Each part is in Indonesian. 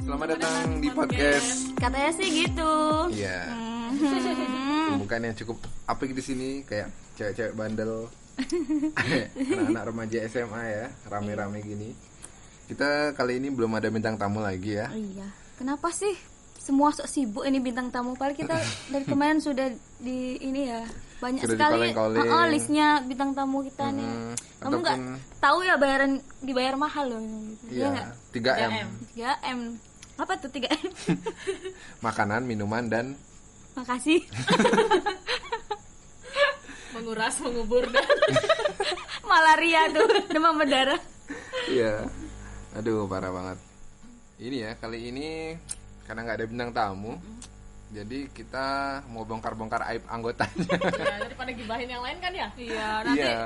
Selamat datang di podcast. Katanya sih gitu. Iya. Bukan yang cukup apik di sini kayak cewek-cewek bandel, anak-anak remaja SMA ya, rame-rame gini. Kita kali ini belum ada bintang tamu lagi ya. Iya. Kenapa sih semua sok sibuk ini bintang tamu? Padahal kita dari kemarin sudah di ini ya banyak Sudah sekali di-calling-calling. listnya bintang tamu kita nih. Kamu nggak tahu ya dibayar mahal loh. Gitu. Iya, 3M. 3M. Apa tuh 3M? Makanan, minuman dan Makasih. Menguras, mengubur dan Malaria tuh, demam berdarah. iya. Aduh, parah banget. Ini ya, kali ini karena nggak ada bintang tamu, jadi kita mau bongkar-bongkar aib anggotanya. ya, daripada gibahin yang lain kan ya. Iya, nanti Iya.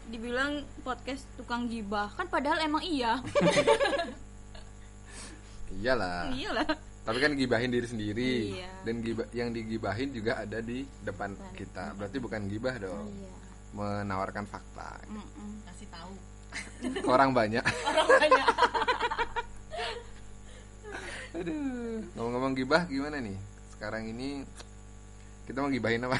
dibilang podcast tukang gibah. Kan padahal emang iya. Iyalah. Iyalah. Tapi kan gibahin diri sendiri. Iya. Dan yang digibahin juga ada di depan kita. Berarti bukan gibah dong. Iya. Menawarkan fakta. Kasih tahu Ke orang banyak. orang banyak. Aduh. Ngomong-ngomong gibah gimana nih? Sekarang ini kita mau gibahin apa?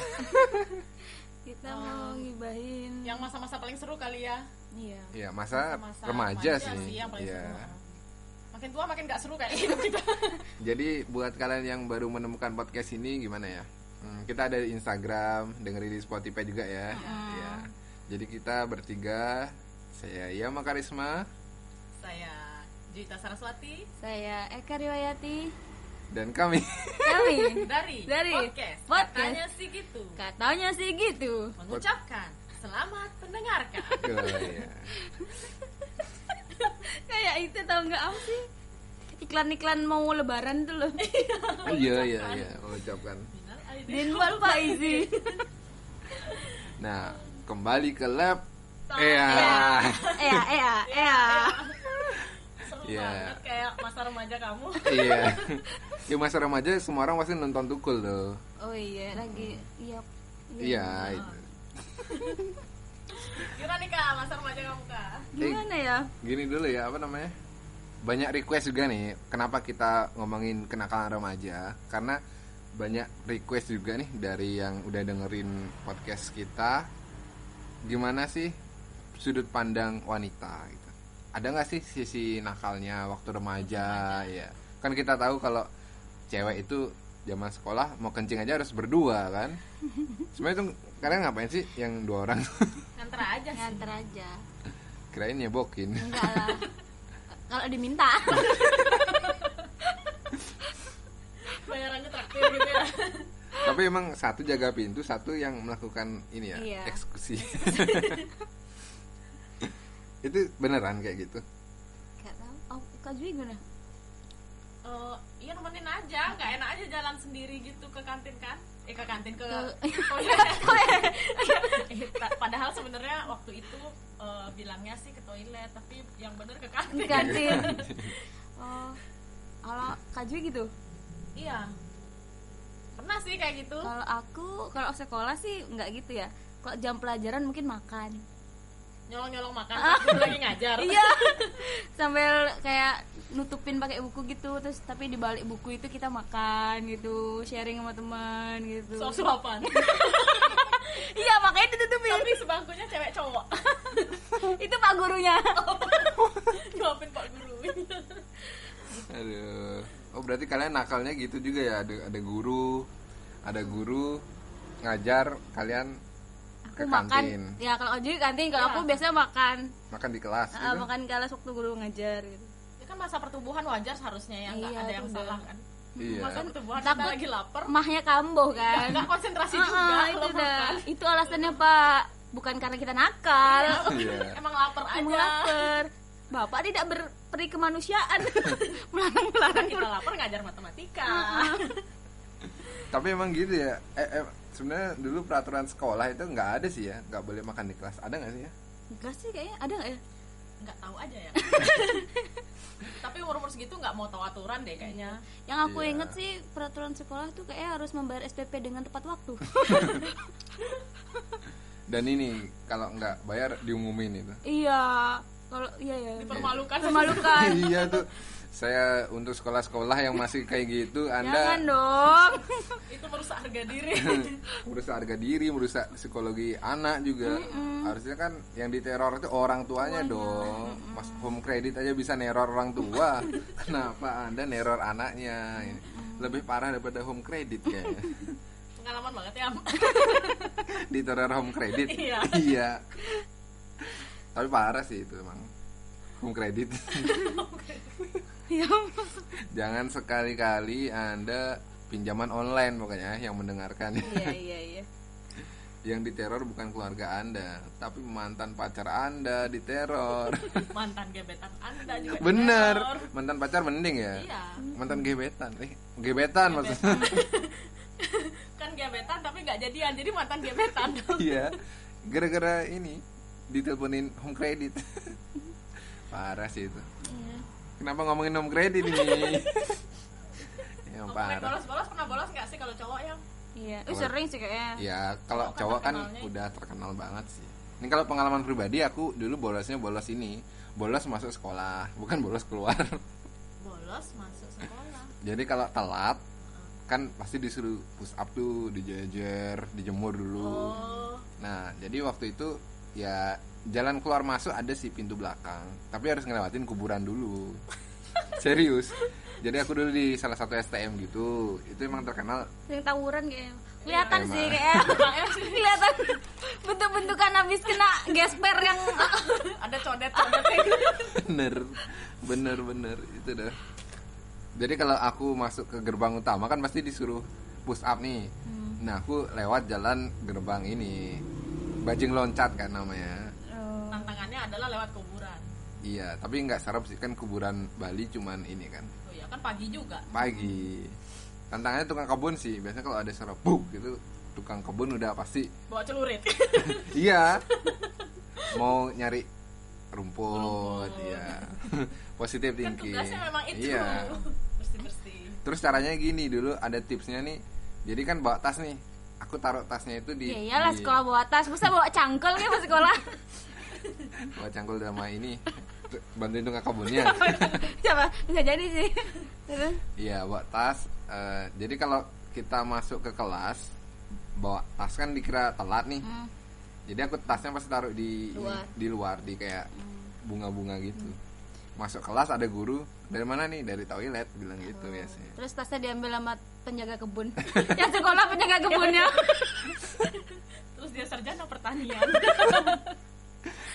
Kita mau ngibahin. Yang masa-masa paling seru kali ya. Iya. Iya, masa Masa-masa remaja sih sih. yang paling Iya. seru. Makin tua makin gak seru kayak hidup kita. Jadi buat kalian yang baru menemukan podcast ini gimana ya? Kita ada di Instagram, dengerin di Spotify juga ya. Iya. Jadi kita bertiga, saya Yama Karisma Saya Juwita Saraswati Saya Eka Riwayati. dan kami. dari podcast. Katanya sih gitu. Katanya sih gitu. Mengucapkan selamat mendengarkan. Oh, iya. Kayak itu tau nggak apa sih? Iklan-iklan mau lebaran tuh loh. Iya, mengucapkan. Din wal faizi. Nah, kembali ke lab. Iya. Seru Iya. banget kayak masa remaja kamu. Iya. Ya masa remaja semua orang pasti nonton Tukul tuh. Oh iya, lagi Iya, itu. Gimana nih Kak, masa remaja kamu Kak? Gimana ya? Gini dulu ya, apa namanya? Banyak request juga nih, kenapa kita ngomongin kenakalan remaja? Karena banyak request juga nih dari yang udah dengerin podcast kita. Gimana sih sudut pandang wanita gitu? Ada nggak sih sisi nakalnya waktu remaja ya? Kan kita tahu kalau cewek itu zaman sekolah mau kencing aja harus berdua kan? Sebenarnya itu kalian ngapain sih yang 2 orang? Nganter aja sih. Nganter aja. Kirain nyebokin. Enggak lah. Kalau diminta. Bayarannya traktir gitu ya. Tapi emang satu jaga pintu, satu yang melakukan ini ya, Iya. eksekusi. Itu beneran kayak gitu? Enggak tahu. Oh, Kak Jui gimana? Iya nemenin aja, nggak enak aja jalan sendiri gitu ke kantin kan? Ke kantin ke padahal sebenarnya waktu itu bilangnya sih ke toilet, tapi yang bener ke kantin. Di kantin. Oh. Kalau Kak Jui gitu? Iya. Pernah sih kayak gitu. Kalau aku kalau sekolah sih enggak gitu ya. Kalau jam pelajaran mungkin makan. Nyolong-nyolong makan pas guru lagi ngajar. Iya. Sambil kayak nutupin pakai buku gitu, terus tapi di balik buku itu kita makan gitu, sharing sama teman gitu. Suap-suapan. Iya, makanya ditutupin. Tapi sebangkunya cewek cowok. Itu Pak gurunya. Nyuapin Pak Guru. Aduh. Oh berarti kalian nakalnya gitu juga ya? Ada guru ngajar kalian ke Aku makan. kantin. Ya kalau Jui kantin, kalau Iya. aku biasanya makan. Makan di kelas gitu. Makan kelas waktu guru ngajar gitu. Ya kan masa pertumbuhan wajar seharusnya ya, nggak Iya, ada yang itu salah udah. kan. Iya. Masa pertumbuhan Takut kita lagi lapar. Mahnya kambuh kan. Nggak konsentrasi juga Itu kalau dah. makan. Itu alasannya Pak. Bukan karena kita nakal. Iya. Emang lapar Emang aja. lapar. Bapak tidak berperi kemanusiaan. Melarang-melarang. Kita lapar ngajar matematika. Tapi emang gitu ya. Sebenarnya dulu peraturan sekolah itu nggak ada sih ya, nggak boleh makan di kelas. Ada nggak sih ya? Enggak sih kayaknya, ada nggak ya? Nggak tahu aja ya. Tapi umur-umur segitu nggak mau tahu aturan deh kayaknya. Yang aku Iya. inget sih peraturan sekolah tuh kayaknya harus membayar SPP dengan tepat waktu. Dan ini kalau nggak bayar diumumin itu. Iya, kalau iya ya. Dipermalukan. Permalukan. Iya tuh. Saya untuk sekolah-sekolah yang masih kayak gitu, Jangan Anda dong. Itu merusak harga diri. merusak harga diri, merusak psikologi anak juga. Harusnya kan yang diteror itu orang tuanya dong. Mas home credit aja bisa neror orang tua. Kenapa Anda neror anaknya? Lebih parah daripada home credit kayaknya. Pengalaman banget ya. Diteror home credit. Iya. Iya. Tapi parah sih itu emang. Home credit. Ya. Jangan sekali-kali Anda pinjaman online pokoknya yang mendengarkan. Iya. Yang diteror bukan keluarga Anda, tapi mantan pacar Anda diteror. Mantan gebetan Anda juga. Bener. diteror. Mantan pacar mending ya. Iya. Mantan gebetan. Gebetan maksudnya. Kan gebetan tapi nggak jadian, jadi mantan gebetan. Iya. Gara-gara ini diteleponin home credit. Parah sih itu. Iya. Kenapa ngomongin home credit ini? Yang Ngomongin parah. bolos-bolos, pernah bolos nggak sih kalau cowok ya? Iya. Sering sih kayaknya. Ya kalau Cowok kan cowok kan terkenalnya. udah terkenal banget sih. Ini kalau pengalaman pribadi aku dulu bolosnya bolos ini, bolos masuk sekolah, bukan bolos keluar. Bolos masuk sekolah. Jadi kalau telat kan pasti disuruh push up tuh, dijejer, dijemur dulu. Oh, Nah jadi waktu itu ya jalan keluar masuk ada sih pintu belakang, tapi harus ngelewatin kuburan dulu. Serius. Jadi aku dulu di salah satu STM gitu, itu emang terkenal. Sering tawuran kayaknya. Kelihatan Iya, sih emang. kayak. Kelihatan bentuk-bentukan habis kena gesper yang ada codet-codet. bener itu dah. Jadi kalau aku masuk ke gerbang utama kan pasti disuruh push up nih. Nah aku lewat jalan gerbang ini, bajing loncat kan namanya. Tantangannya adalah lewat kuburan. Iya, tapi nggak serem sih, kan kuburan Bali cuman ini kan Oh iya, kan pagi juga. pagi. Tantangannya tukang kebun sih, biasanya kalau ada suara buk gitu, tukang kebun udah pasti Bawa celurit. iya mau nyari rumput, ya positif Kan thinking. tugasnya memang itu. Iya. Bersih-bersih. Terus caranya gini dulu, ada tipsnya nih. Jadi kan bawa tas nih, aku taruh tasnya itu di ya iyalah di- sekolah bawa tas, masa bawa cangkul nih pas sekolah. bawa cangkul sama ini bantuin tukang kebunnya. Coba nggak jadi sih. Terus Iya, bawa tas. Jadi kalau kita masuk ke kelas, bawa tas kan dikira telat nih. Jadi aku tasnya pasti taruh di Luar. di luar, di kayak bunga-bunga gitu. Masuk kelas ada guru, dari mana nih? Dari toilet, bilang gitu biasanya. terus tasnya diambil sama penjaga kebun. Yang sekolah penjaga kebunnya. Terus dia sarjana pertanian.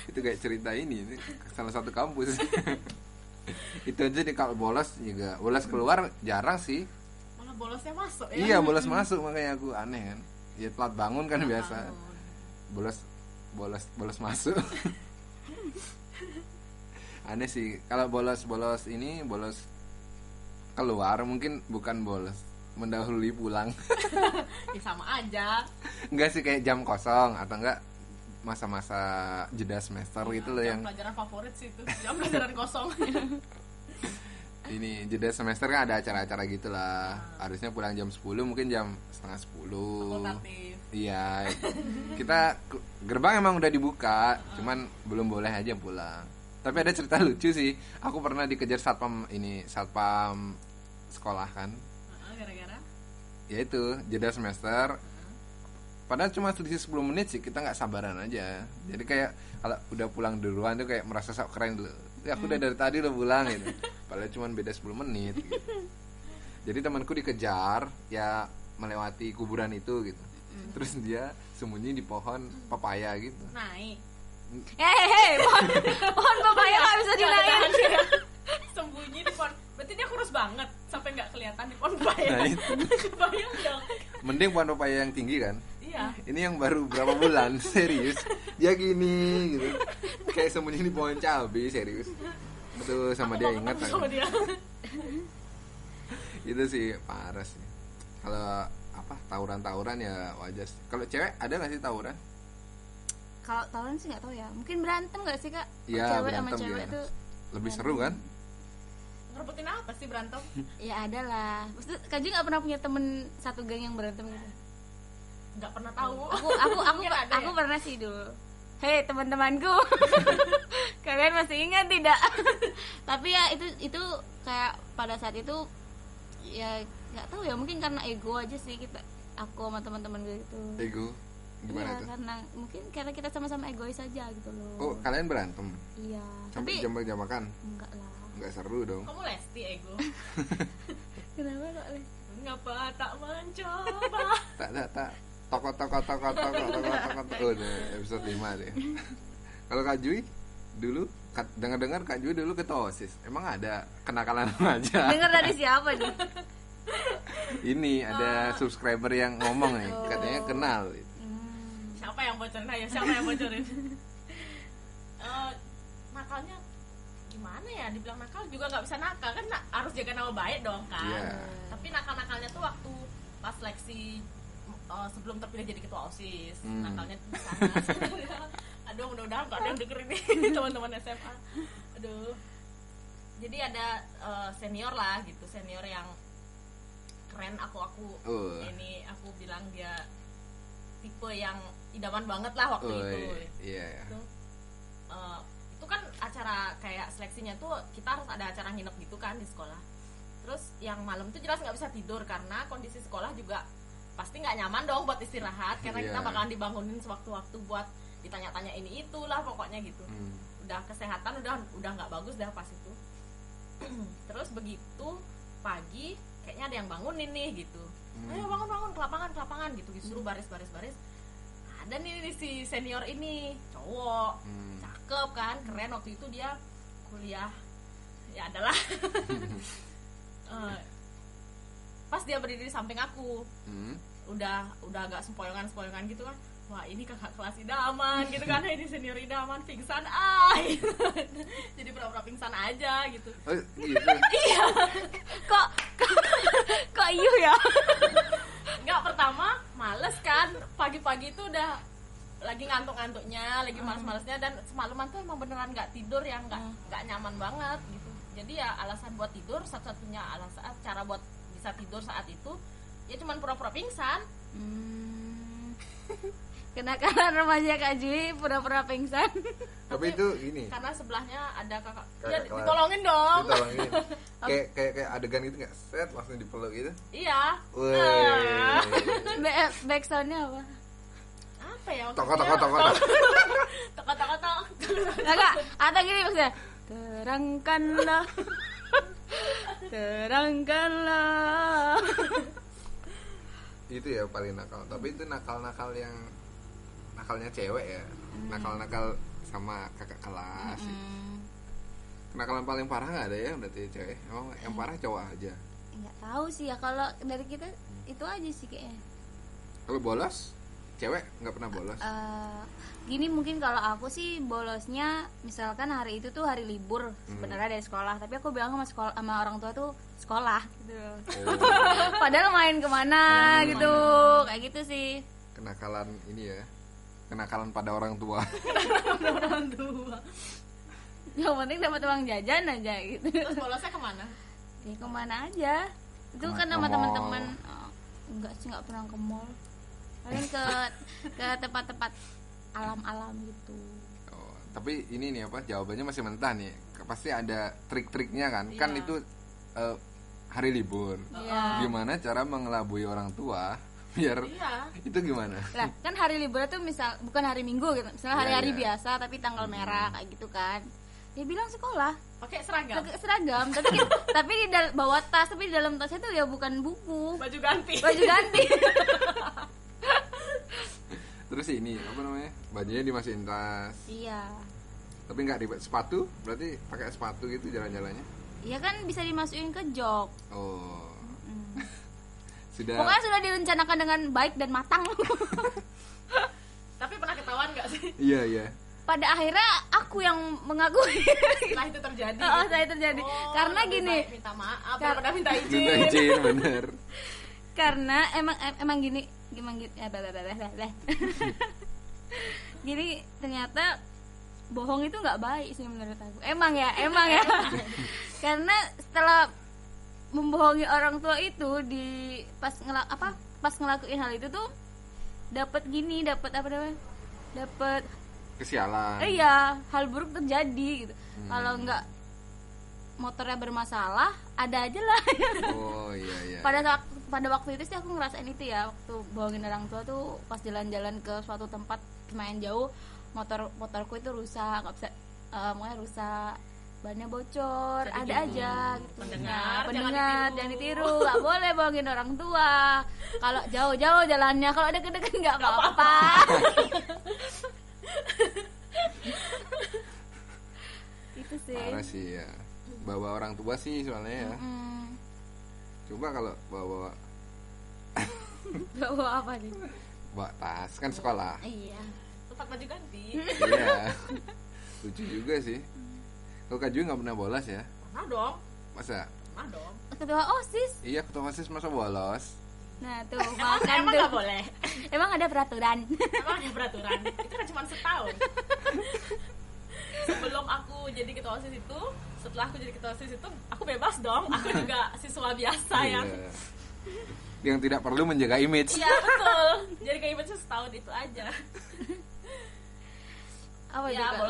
Itu kayak cerita ini salah satu kampus. Itu aja nih kalau bolos juga. Bolos keluar jarang sih. Malah bolosnya masuk ya. Iya, bolos masuk, makanya aku aneh kan. Ya telat bangun kan biasa. Bolos masuk. Aneh sih kalau bolos ini bolos keluar mungkin bukan bolos, mendahului pulang. Ya sama aja. Enggak sih, kayak jam kosong atau enggak masa-masa jeda semester gitu loh, Jam yang pelajaran favorit sih itu. Jam pelajaran kosong. ini jeda semester kan ada acara-acara gitu lah. Harusnya pulang jam 10, mungkin jam setengah 10. Fakultatif. Iya, kita gerbang emang udah dibuka, cuman belum boleh aja pulang. Tapi ada cerita lucu sih. Aku pernah dikejar satpam sekolah kan. Gara-gara Ya itu jeda semester. Padahal cuma selisih 10 menit sih, kita nggak sabaran aja. Jadi kayak kalau udah pulang duluan tuh kayak merasa sok keren dulu. Ya aku udah dari tadi udah pulang gitu. Padahal cuma beda 10 menit gitu. Jadi temanku dikejar ya melewati kuburan itu gitu. Terus dia sembunyi di pohon pepaya gitu. naik. Hei, pohon pepaya nggak bisa dinaikin. Sembunyi di pohon. Berarti dia kurus banget sampai nggak kelihatan di pohon pepaya. Nah, itu. Kebayang dong. Mending pohon pepaya yang tinggi kan. Iya. Ini yang baru berapa bulan, serius. Dia gini gitu. Kayak sembunyi di pohon cabai, serius. Itu sama Aku dia mau ingat ketemu kan. sama dia. Itu sih parah sih. Kalau apa tawuran ya wajar sih. Kalau cewek ada nggak sih tawuran? Kalau tawuran sih nggak tahu ya. Mungkin berantem nggak sih kak? Iya, Cewek sama berantem cewek ya. tuh. Lebih seru kan? Ngerebutin apa sih berantem? Ya ada lah. Maksudnya Kak Ju nggak pernah punya temen satu geng yang berantem gitu? Nggak pernah tahu. Aku Mungkin ada aku ya? pernah sih dulu. Hei teman-temanku, Kalian masih ingat tidak? Tapi ya itu kayak pada saat itu ya nggak tahu ya, mungkin karena ego aja sih aku sama teman-teman gue itu. Ego gimana Iya, tuh? karena kita sama-sama egois aja gitu loh. Oh, kalian berantem Iya. sampai Tapi jambak-jambakan? enggak lah. Nggak seru dong. Kamu Lesti ego. Kenapa kok Ngapa tak mencoba? Tak. Toko. Oh, udah episode 5 deh. Kalau Kak Jui dulu dengar-dengar Kak Jui dulu ketua OSIS. Emang ada kenakalan remaja? dengar dari siapa nih? Ini ada subscriber yang ngomong nih, katanya kenal. Siapa yang bocorin? Ayo, siapa yang bocorin? Nakalnya gimana ya? Dibilang nakal juga nggak bisa nakal kan, harus jaga nama baik dong kan. Iya. Tapi nakal-nakalnya tuh waktu pas seleksi sebelum terpilih jadi ketua OSIS. Nakalnya tuh di sana. Aduh, mudah-mudahan nggak ada yang dengerin nih teman-teman SMA. Aduh. Jadi ada senior lah gitu, senior yang keren. Aku ini aku bilang dia tipe yang idaman banget lah waktu itu. Iya. Itu kan acara kayak seleksinya tuh kita harus ada acara nginep gitu kan di sekolah. Terus yang malam tuh jelas nggak bisa tidur karena kondisi sekolah juga pasti nggak nyaman dong buat istirahat karena kita bakalan dibangunin sewaktu-waktu buat ditanya-tanya ini itulah pokoknya gitu. Udah kesehatan udah nggak bagus dah pas itu. Terus begitu pagi kayaknya ada yang bangunin nih gitu. Ayo bangun ke lapangan gitu, disuruh baris. Ada nih si senior ini cowok, cakep kan, keren. Waktu itu dia kuliah ya adalah pas dia berdiri di samping aku, udah agak sempoyongan gitu kan. Wah, ini kakak kelas idaman gitu kan, ini senior idaman, pingsan gitu. Jadi pura-pura pingsan aja gitu. Oh, gitu. Iya. Kok iyo ya? Enggak, pertama males kan, pagi-pagi itu udah lagi ngantuk-ngantuknya, lagi malas-malasnya, dan semalaman tuh emang beneran nggak tidur, yang nggak nyaman banget gitu. Jadi ya alasan buat tidur, satu-satunya alasan cara buat bisa tidur saat itu ya cuman pura-pura pingsan. Kenakalan remaja Kak Jui pura-pura pingsan. Tapi itu gini. Karena sebelahnya ada kakak ya Kakak kelas. ditolongin dong. Ditolongin. kayak adegan gitu nggak? Set langsung dipeluk gitu. Iya. Backsoundnya apa? Apa ya? Toko. Tok. Enggak, atau gini maksudnya. Terangkanlah. Itu ya paling nakal. Tapi itu nakalnya cewek ya. Nakal sama kakak kelas. Kenakalan paling parah nggak ada ya berarti cewek? Emang yang parah cowok aja? Nggak tahu sih ya, kalau dari kita itu aja sih kayaknya. Kalau bolos, cewek nggak pernah bolos. Gini, mungkin kalau aku sih bolosnya misalkan hari itu tuh hari libur sebenarnya dari sekolah, tapi aku bilang sama orang tua tuh sekolah gitu. Padahal main kemana gitu, kayak gitu sih. Kenakalan ini ya, kenakalan pada orang tua. Orang tua. Yang penting dapat uang jajan aja gitu. Terus bolosnya kemana? Ya kemana aja. Itu kan sama Ke mall. teman-teman. Enggak sih, nggak pernah ke mall. Paling ke tempat-tempat alam-alam gitu. Oh, tapi ini nih apa? Jawabannya masih mentah nih. Pasti ada trik-triknya kan? Iya. Kan itu hari libur. Iya. Gimana cara mengelabui orang tua biar Iya. itu gimana? Lah, kan hari libur tuh bukan hari Minggu gitu. Misalnya hari-hari Iya. biasa tapi tanggal merah kayak gitu kan. Dia bilang sekolah, Pakai seragam. pakai seragam, tapi bawa tas, tapi di dalam tasnya tuh ya bukan buku, Baju ganti. baju ganti. Terus ini apa namanya? Bajunya dimasukin tas. Iya. Tapi nggak ribet. Sepatu berarti pakai sepatu gitu jalan-jalannya. Iya kan bisa dimasukin ke jok. Oh. Sudah. Pokoknya sudah direncanakan dengan baik dan matang. Tapi pernah ketahuan nggak sih Iya. Pada akhirnya aku yang mengakui. setelah itu terjadi? Saya terjadi. Oh, Karena lebih gini, baik minta maaf daripada minta izin. Minta izin bener. karena emang gini ya, blah. Gini, ternyata bohong itu nggak baik sih menurut aku. Emang ya. Karena setelah membohongi orang tua itu pas ngelakuin hal itu tuh dapat apa namanya? Dapat kesialan. Iya, hal buruk terjadi gitu. Kalau nggak motornya bermasalah, ada aja lah. Oh iya. Pada waktu itu sih aku ngerasain itu ya, waktu bohongin orang tua tuh pas jalan-jalan ke suatu tempat lumayan jauh, motorku itu rusak, nggak bisa, makanya rusak, bannya bocor. Jadi ada gitu. aja gitu. Pendengar, Jangan ditiru, nggak boleh bohongin orang tua. Kalau jauh-jauh jalannya, kalau deket-deket nggak apa-apa. Itu sih. Parah sih ya. Bawa orang tua sih soalnya ya. Coba kalau bawa Bawa apa nih? bawa tas kan sekolah. Iya. Tempat baju ganti. Iya. Lucu juga sih. Kalau Kak Jui nggak pernah bolos ya? Pernah dong. Masa? Pernah dong. Ketua OSIS. Iya, ketua OSIS masa bolos? Nah tuh, Emang makan tuh. nggak boleh. Emang ada peraturan. Emang ada peraturan. Itu kan cuma setahun. Sebelum aku jadi ketua OSIS itu, setelah aku jadi ketua OSIS itu, aku bebas dong. Aku juga siswa biasa yang Iya. Yang tidak perlu menjaga image. iya betul. Jadi kayak image setahun itu aja. Apa Ya juga?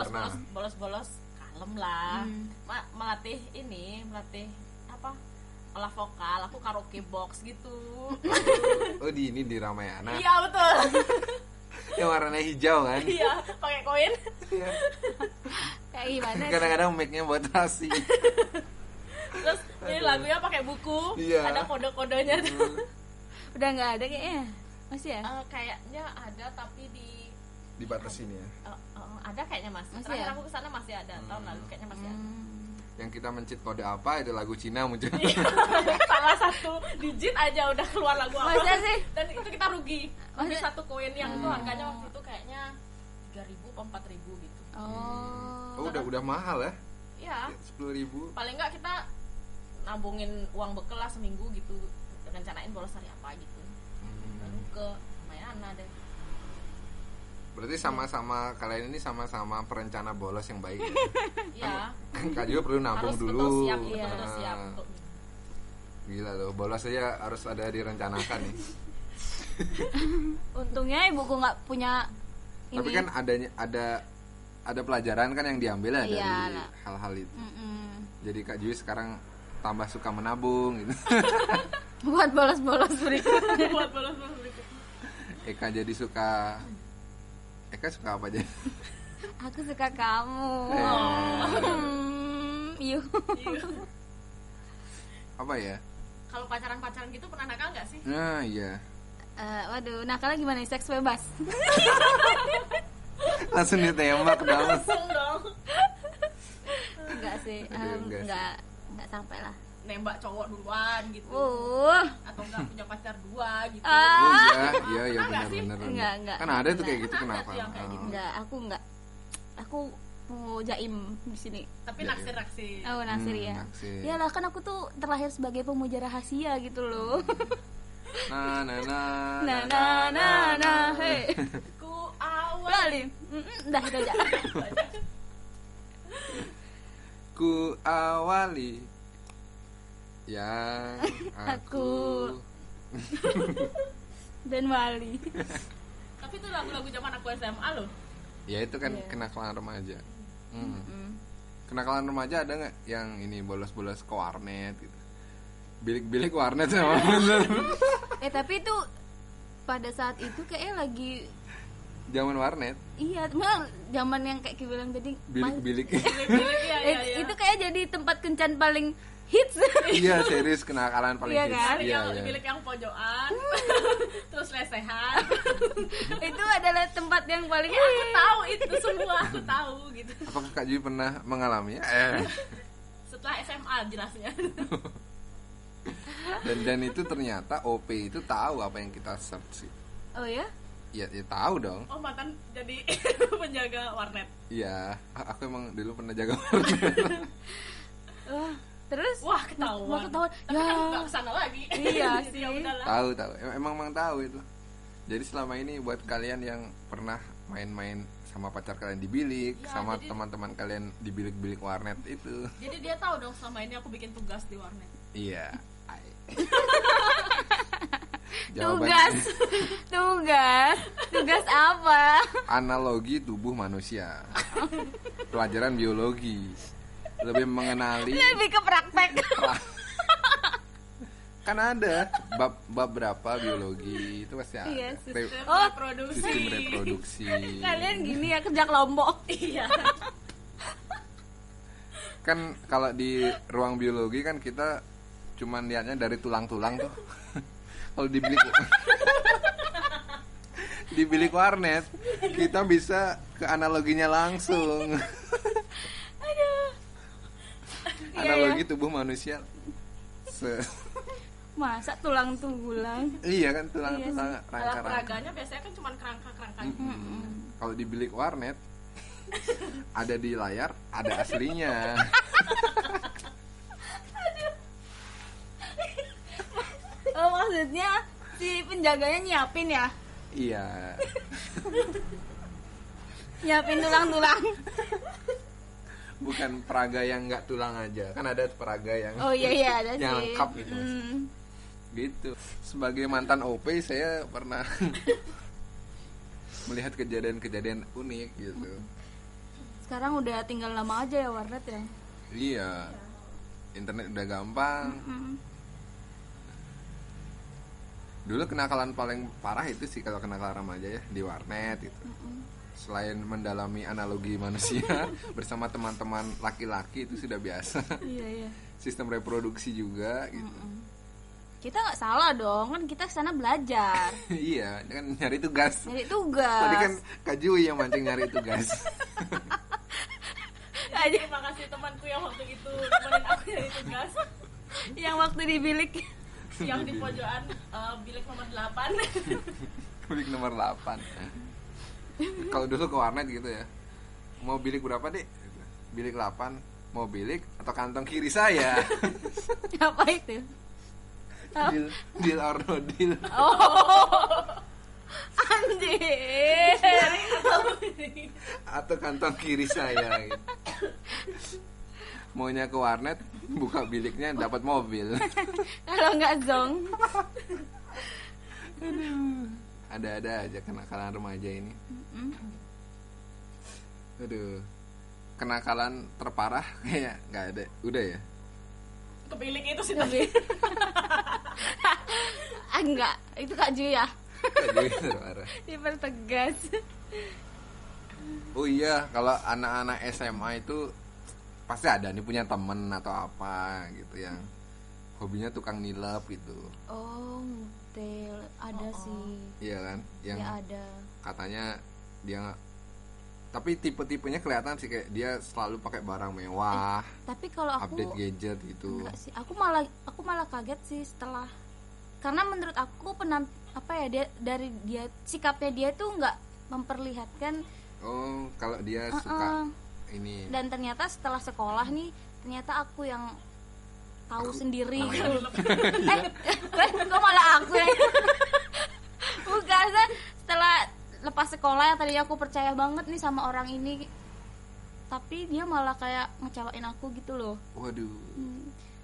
bolos kalem lah. Hmm. Melatih apa? Olah vokal. Aku karaoke box gitu. Oh di Ramayana. Iya betul. Yang warnanya hijau kan? Iya pakai koin. Iya. Kayak gimana? sih? Kadang-kadang mic-nya buat nasi. Terus ini lagunya pakai buku. Iya. Ada kode-kodenya tuh. Udah nggak ada kayaknya. Masih ya? Kayaknya ada tapi Dibatasin ya. ada kayaknya masih. Masih Terakhir ya? aku kesana masih ada. Tahun lalu kayaknya masih ada. Yang kita mencit kode apa itu lagu Cina muncul. Salah satu digit aja udah keluar lagu apa. Masa sih? Dan itu kita rugi. Rugi Masa? satu koin yang itu harganya waktu itu kayaknya 3.000 atau 4.000 gitu. Oh. Oh udah mahal ya? Iya. 10.000. Paling enggak kita nabungin uang bekal lah seminggu gitu. Rencanain bolos hari apa gitu. Baru ke Mayana deh. Berarti sama-sama kalian ini sama-sama perencana bolos yang baik ya? Iya. Kan Kak juga perlu nabung Harus dulu. betul siap, Iya. betul siap untuk Gila loh, bolos aja harus ada direncanakan nih. Untungnya ibuku nggak punya ini. Tapi kan ada pelajaran kan yang diambil ya dari Iya, lah. hal-hal itu. Mm-mm. Jadi Kak Jui sekarang tambah suka menabung gitu. Buat bolos-bolos berikutnya. buat bolos-bolos berikut. Eka jadi suka apa aja? Aku suka kamu. Yuk. Apa ya? Kalau pacaran-pacaran gitu pernah nakal nggak sih? Nah iya. Waduh, nakalnya gimana nih? Seks bebas. Langsung ditembak dong. Langsung dong. Enggak sih. Aduh, enggak sih. Enggak sampai lah. Nembak cowok duluan gitu. Atau enggak punya pacar dua gitu. Oh iya Pernah nggak sih? benar. Enggak. Kan ada tuh kayak gitu Pernah kenapa? tuh yang kayak gitu. Enggak, aku enggak. Aku mau jaim di sini. Tapi Iya, naksir-naksir. Oh, naksir ya. naksir. Iyalah, kan aku tuh terlahir sebagai pemuja rahasia gitu loh. Nah, Hei. Ku awal Lali. Udah itu aja. Ku awali yang aku Dan Wali. Tapi itu lagu-lagu zaman aku SMA loh. Ya itu kan Iya. kenakalan remaja. Kenakalan remaja ada nggak yang ini bolos-bolos ke warnet gitu? Bilik-bilik warnet sama bener. Tapi itu pada saat itu kayaknya lagi Zaman warnet, iya, malah zaman yang kayak kita bilang tadi bilik-bilik. Iya. itu kayak jadi tempat kencan paling hits. Iya, serius kenakalan paling Iya hits. kan? Iya, Yang iya. bilik yang pojokan. Terus lesehan. Itu adalah tempat yang paling Aku tahu itu semua, aku tahu gitu. Apakah Kak Jui pernah mengalaminya? Setelah SMA jelasnya. Dan itu ternyata OP itu tahu apa yang kita search sih. Oh ya? Ya tahu dong. Oh, mantan jadi penjaga warnet. Iya, aku emang dulu pernah jaga warnet. Terus Wah, ketahuan. Wah, ketahuan. Tapi kan Ya. enggak kesana lagi. Iya Jadi sih. ya udahlah. Tahu. Emang tahu itu. Jadi selama ini buat kalian yang pernah main-main sama pacar kalian di bilik, Ya, sama jadi- teman-teman kalian di bilik-bilik warnet itu. Jadi dia tahu dong selama ini aku bikin tugas di warnet. Iya. Tugas apa? Analogi tubuh manusia. Pelajaran biologi. Lebih mengenali. Lebih ke praktek. Kan ada bab berapa biologi itu pasti ada. Iya, Sistem reproduksi. Kalian gini ya, kerja kelompok. Iya. Kan kalau di ruang biologi kan kita cuman lihatnya dari tulang-tulang tuh. Kalau di bilik warnet kita bisa ke analoginya langsung. Analogi tubuh manusia. Masa tulang-tulang? Iya kan tulang-tulang Alat rangka-rangka. peraganya biasanya kan cuma kerangka-kerangka. Kalau di bilik warnet ada di layar, ada aslinya. Oh, maksudnya si penjaganya nyiapin ya? Iya. Nyiapin tulang-tulang. Bukan peraga yang nggak tulang aja, kan ada peraga yang Oh iya ada yang sih. lengkap gitu. Gitu. Sebagai mantan OP saya pernah melihat kejadian-kejadian unik gitu. Sekarang udah tinggal nama aja ya warnet ya. Iya. Internet udah gampang. Dulu kenakalan paling parah itu sih kalau kenakalan remaja ya di warnet gitu. Selain mendalami analogi manusia bersama teman-teman laki-laki itu sudah biasa. Iya. Sistem reproduksi juga gitu. Kita nggak salah dong, kan kita kesana belajar. Iya, kan nyari tugas. Nyari tugas. Tadi kan Kak Jui yang mancing nyari tugas. Terima kasih temanku yang waktu itu temenin aku dari tugas. Yang waktu di bilik. Yang di pojokan bilik nomor 8. Bilik nomor 8. Kalau dulu ke warnet gitu ya. Mau bilik berapa, Dek? Bilik 8. Mau bilik atau kantong kiri saya? Apa itu? Deal or no deal. Anjir. Atau kantong kiri saya gitu. Maunya ke warnet, buka biliknya dapat mobil. Kalau nggak zong. Ada-ada aja kenakalan remaja ini. Aduh. Kenakalan terparah kayak nggak ada. Udah ya? Ke bilik itu sih Tapi enggak, itu Kak Ju ya. Jadi terparah. Dipertegas. Oh iya, kalau anak-anak SMA itu pasti ada nih punya temen atau apa gitu yang hobinya tukang nilep gitu. Oh, ngutil. Ada sih. Iya kan? Yang Ya ada. katanya dia tapi tipe-tipenya kelihatan sih kayak dia selalu pakai barang mewah, Tapi kalau aku update gadget gitu. enggak sih. Aku malah kaget sih setelah, karena menurut aku dari dia sikapnya dia tuh nggak memperlihatkan. Oh, kalau dia suka ini. Dan ternyata setelah sekolah nih, ternyata aku yang tahu sendiri Oh, gitu. Kok malah aku yang bukan, setelah lepas sekolah yang tadinya aku percaya banget nih sama orang ini, tapi dia malah kayak ngecewain aku gitu loh. Waduh.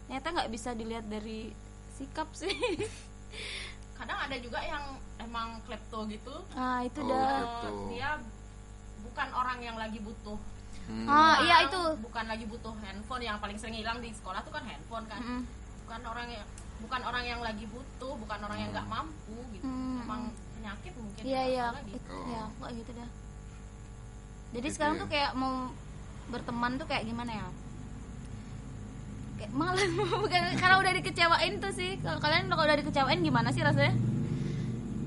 Ternyata nggak bisa dilihat dari sikap sih. kadang ada juga yang emang klepto gitu. Nah itu Oh, dah. klepto. Dia bukan orang yang lagi butuh. Iya itu. Bukan lagi butuh handphone. Yang paling sering hilang di sekolah tuh kan handphone kan. Bukan orang yang lagi butuh, bukan orang yang nggak mampu gitu. Emang penyakit mungkin. Iya. Lagi. Ya kok gitu dah. Jadi sekarang tuh kayak mau berteman tuh kayak gimana ya? Kayak malas. Bukan karena udah dikecewain tuh sih. Kalau kalian kalau udah dikecewain gimana sih rasanya?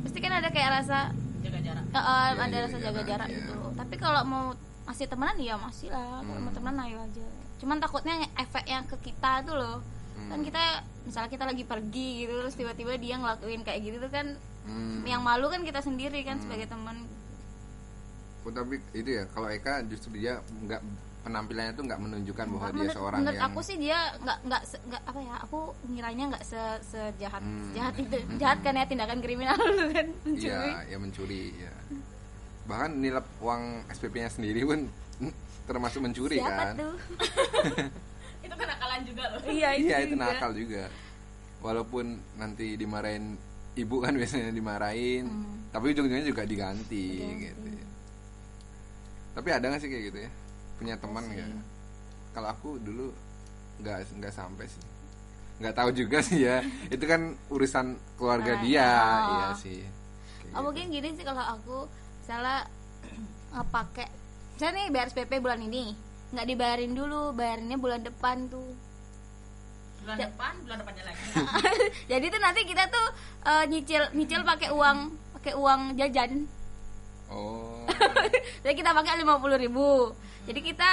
Pasti kan ada kayak rasa Jaga jarak. ada rasa jaga jarak iya. gitu. Tapi kalau mau masih temenan ya masih lah. Kalau mau temenan ayo aja. Cuman takutnya efek yang ke kita tuh loh. Kan kita misalnya kita lagi pergi gitu terus tiba-tiba dia ngelakuin kayak gitu tuh kan yang malu kan kita sendiri kan sebagai teman. Oh, tapi itu ya kalau Eka justru dia nggak, penampilannya tuh nggak menunjukkan bahwa dia Menurut- seorang menurut yang aku sih dia nggak apa ya, aku ngiranya nggak sejahat jahat itu. Jahat kan ya, tindakan kriminal lu kan mencuri. iya ya mencuri ya. Bahkan nilai uang SPP-nya sendiri pun termasuk mencuri. Siapa kan tuh? Itu kenakalan juga loh. Iya iya itu juga. nakal juga, walaupun nanti dimarahin ibu kan biasanya dimarahin, tapi ujung-ujungnya juga diganti gitu ya. Tapi ada nggak sih kayak gitu ya, punya teman nggak? Kalau aku dulu nggak sampai sih, nggak tahu juga sih ya, itu kan urusan keluarga dia. Iya sih kayak gitu. Mungkin gini sih, kalau aku misalnya pakai misalnya nih bayar SPP bulan ini nggak dibayarin dulu, bayarinnya bulan depan tuh. bulan depannya lagi. Jadi tuh nanti kita tuh nyicil pakai uang jajan. Oh. Jadi kita pakai 50.000. Jadi kita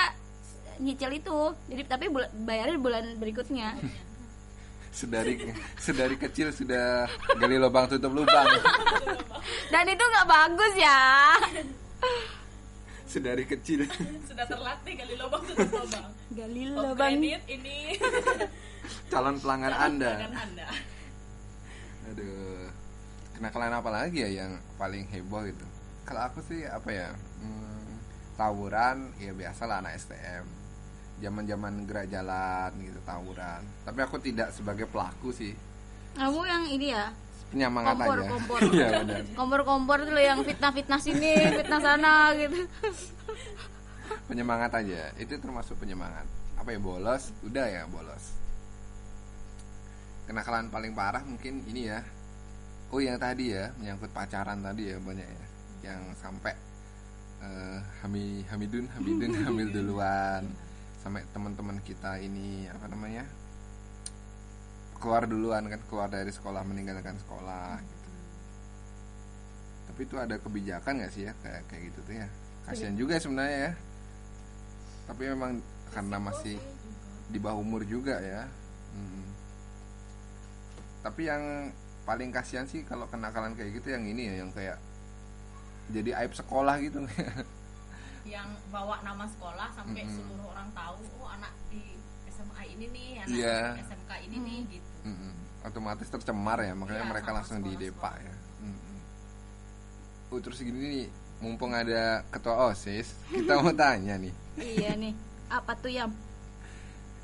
nyicil itu. Jadi tapi bayarnya bulan berikutnya. sedari kecil sudah gali lubang tutup lubang. Dan itu nggak bagus ya. Sedari kecil Sudah terlatih gali lubang tutup lubang. Gali Oh, lubang. kredit ini. calon pelanggan Anda. Anda. Aduh, kenakalan apa lagi ya yang paling heboh itu? Kalau aku sih apa ya, tawuran ya biasalah anak STM, zaman gerak jalan gitu, tawuran. Tapi aku tidak sebagai pelaku sih, Kamu yang ini ya, penyemangat aja. kompor. Iya benar. Kompor tuh loh yang fitnah sini, fitnah sana gitu. Penyemangat aja, itu termasuk penyemangat. Apa ya, bolos? Udah ya bolos. Kenakalan paling parah mungkin ini ya. Oh yang tadi ya, menyangkut pacaran tadi ya, banyak ya yang sampai Hamidun hamil duluan, sampai teman-teman kita ini apa namanya, keluar duluan kan, keluar dari sekolah, meninggalkan sekolah gitu. Tapi itu ada kebijakan nggak sih ya kayak gitu tuh ya, kasihan juga sebenarnya ya. Tapi memang karena masih di bawah umur juga ya. Tapi yang paling kasihan sih kalau kenakalan kayak gitu yang ini ya, yang kayak jadi aib sekolah gitu. Yang bawa nama sekolah sampai seluruh orang tahu, oh anak di SMA ini nih, anak Iya. di SMK ini nih gitu. Otomatis tercemar ya, makanya Iya, mereka sama langsung sekolah-sekolah. didepak ya. Terus gini nih, mumpung ada ketua OSIS, kita mau tanya nih, Iya nih, apa tuh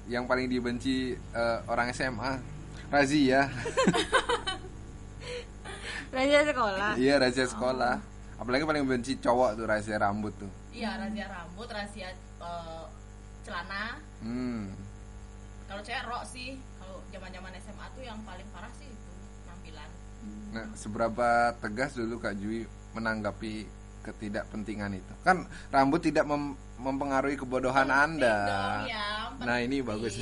yang paling dibenci orang SMA, razia. Razia sekolah. Iya, razia sekolah. Apalagi paling benci cowok tuh, razia rambut tuh. Iya, razia rambut, razia celana. Kalau cewek rok sih, kalau zaman-zaman SMA tuh yang paling parah sih itu penampilan. Nah, seberapa tegas dulu Kak Jui menanggapi ketidakpentingan itu? Kan rambut tidak mempengaruhi kebodohan Anda. Dong, ya, Nah, ini bagus.